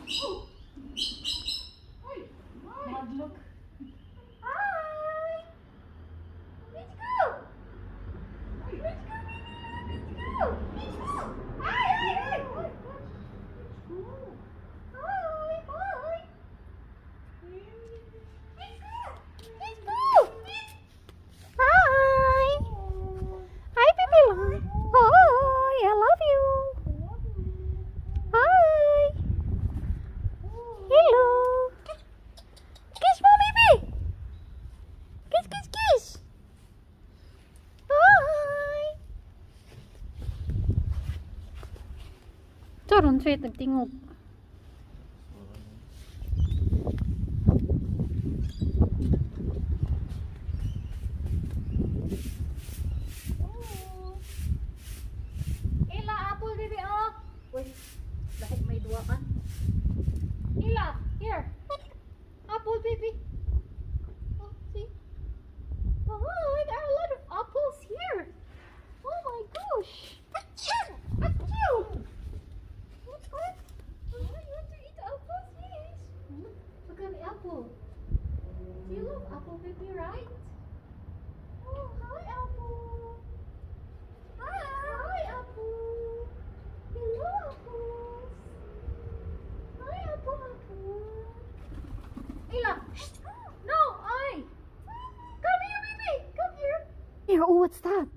Mad look. Hi! Let's go! Let's go, let's go! Let's go! Hi! Hi, bye! Let's go! Hi! Hi, baby! Hi! I love you! Hi! Hello! Kiss mommy, baby! Kiss, kiss, kiss! Hi! 저런 tweet nagtingog. Ila, apple baby, oh! Wait, dahil may dua ka. Ila, here! Apple baby! Oh, see? Oh, there are a lot of apples here! Oh my gosh! Achoo! Achoo! What? Oh, you want to eat apples? Yes! Look at the apple. Do you love apple baby, right? Oh, hi apple! Hi apple! Hello apples! Hi apple apple! Ila! No, I! Come here, baby! Come here! Here, oh, what's that?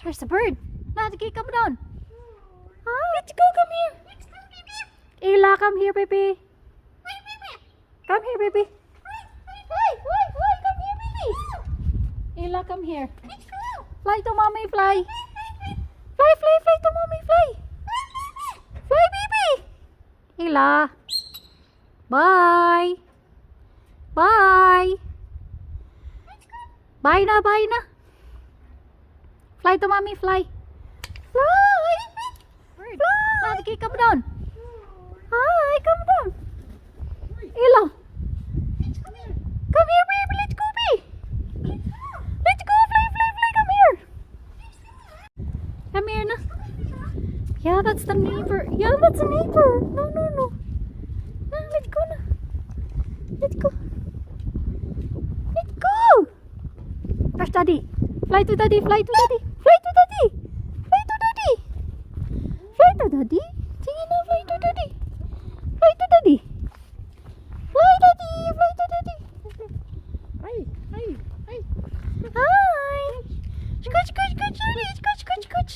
There's a bird. Natsuki, come down. Hi, let's go, come here. Ila, come here, baby. Come here, baby. Why, come here, baby. Ila, come here. Fly to mommy, fly. Fly to mommy, fly. Fly, baby. Ila. Bye. Bye. Bye na, bye na. Fly to mommy, fly. Fly. Fly. Natsuki, come down. Hi, come down. Ila. Come here, baby. Let's go, baby. Let's go, fly. Come here. Come here na. Yeah, that's the neighbor. Yeah, that's the neighbor. No. No, let's go na. Let's go. Let's go. Where's daddy? Fly to daddy. Fly to daddy. Fly to daddy. Fly to daddy. Fly to daddy. Sige na, fly to daddy. Fly to daddy. Fly daddy. Fly to daddy. Hi. Hi. Scratch, daddy. Scratch. Scratch.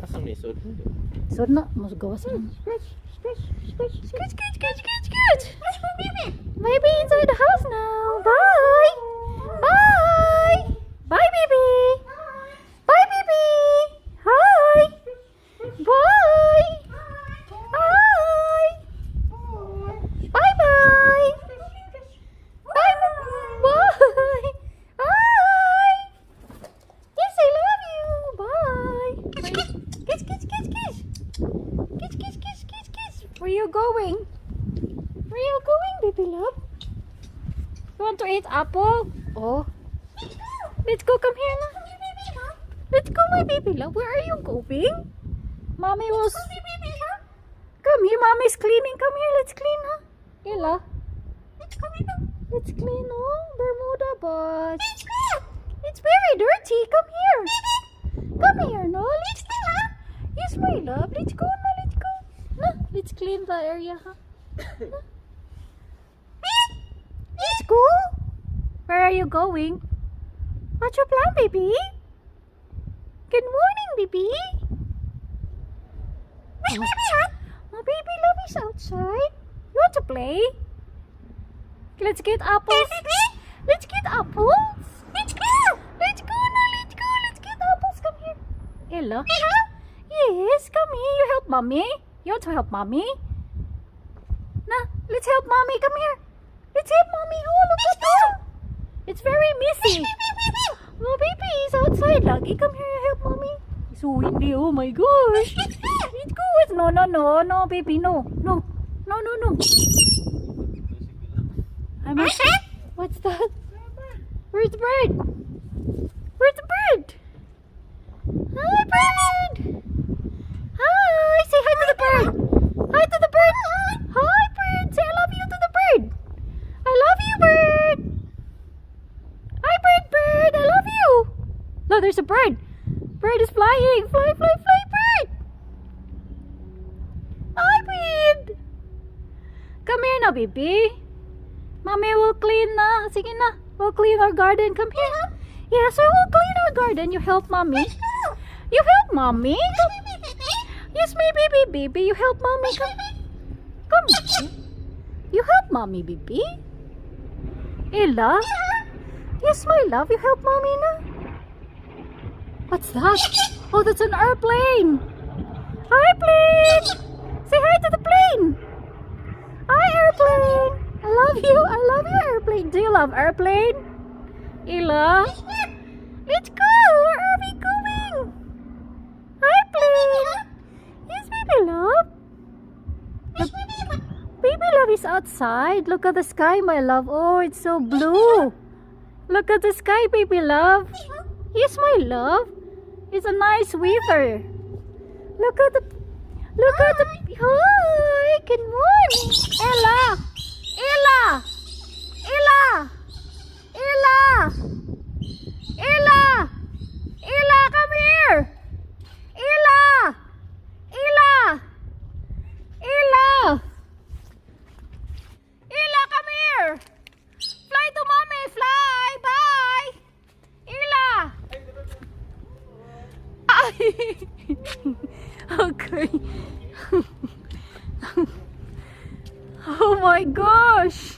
Asam ni sod. Sod na, mas gawas na. Scratch. Baby inside the house now. Bye. Bye, baby. Bye, baby. Hi. Bye. Hi. Bye. Bye. Hi. Yes, I love you. Bye. Kiss. Where you going? Baby love? You want to eat apple? Oh. Let's go, come here na. Let's go, my baby love. Where are you going? Mommy will... Come here, mommy's cleaning. Come here, let's clean, huh? Ila. Let's clean, oh. Bermuda bus. It's very dirty. Come here, no. Let's clean. Yes, my love. Let's go, no. Let's go. No, let's clean the area, huh? No. Let's go. Where are you going? What's your plan, baby? Good morning, baby. Oh, baby love is outside. You want to play? Let's get apples. Let's get apples. Let's go now. Let's get apples. Come here. Hello. Yes, come here. You help mommy. You want to help mommy? Nah, let's help mommy. Come here. Let's help mommy. Oh, look at that. It's very messy. Oh, baby is outside lagi. Come here, help mommy. It's so windy. Oh my gosh. Let's go. No, baby, no. What's that? Where's the bird? Hi, bird. there's a bird. Bird is flying. Fly, fly, fly, bird. Hi, bird. Come here now, baby. Mommy will clean na. Sige na. We'll clean our garden. Come here. Yes, we will clean our garden. You help mommy. You help mommy. Yes, my baby. You help mommy. Come. You help mommy, baby. Ella. Yes, my love. You help mommy na. What's that? Oh, that's an airplane. Hi, plane. Say hi to the plane. Hi, airplane. I love you. I love you, airplane. Do you love airplane? Ella? Let's go. Where are we going? Hi, plane. Yes, baby love. Baby love is outside. Look at the sky, my love. Oh, it's so blue. Look at the sky, baby love. Yes, my love. It's a nice weather. Look at the. Hi. Good morning, Ella. Ella. Ella. Ella. Ella. Ella, come here. Ella. Ella. Ella. Ella, come here. Fly to mommy. Fly. Bye. Ella. Okay. Oh my gosh.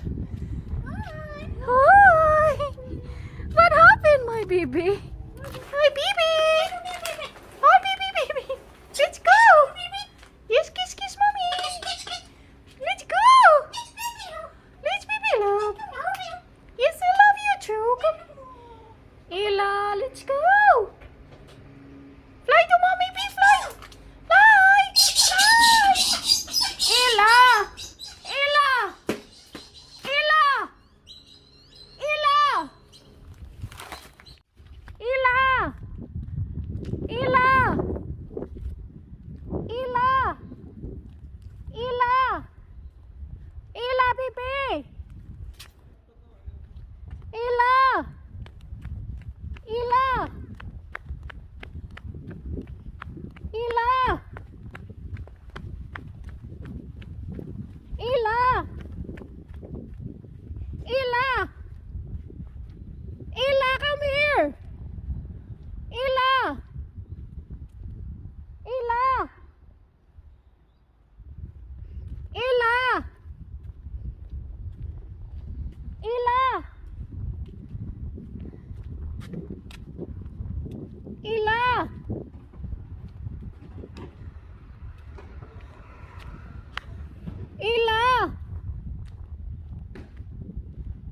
Hi. What happened, my baby? Hi, baby. Hi, baby. Let's go. Yes, kiss, mommy. Let's go. Let's, baby love. Yes, I love you too. Come. Ella, let's go. Fly to mommy, please fly. Fly. Ella. Ella. Ella. Ella. Ella. Ella. Ella. Ella. Ella, baby. Ella. Ella. Ella. Ella. Ella. Ella, come here. Ella. Ella. Ella. Ella. Ella. Ella.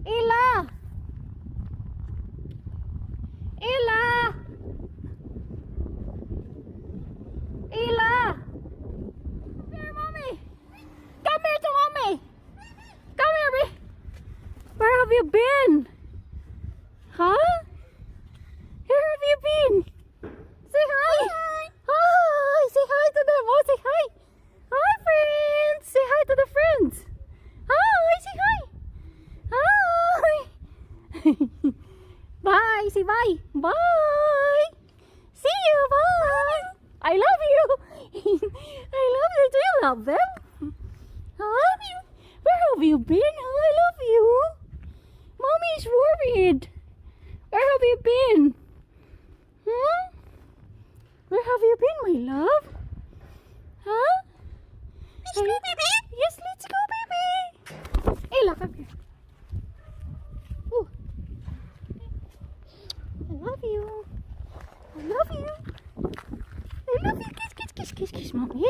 Ella. Ella. Ella. Here, mommy. Come here to mommy. Come here, baby. Where have you been? Huh? Where have you been? Say hi. Hi. Say hi to them. Oh, say hi. Hi, friends. Say hi to the friends. Hi. Say hi. Hi. Bye. Say bye. Bye. See you. Bye. I love you. I love you. Do you love them? Huh? Where have you been? I love you. Mommy is worried. Where have you been? Hmm? Where have you been, my love? Huh? Let's go, baby. Yes, let's go, baby. Ella, come here. Ooh. I love you. I love you. I love you. Kiss, mommy.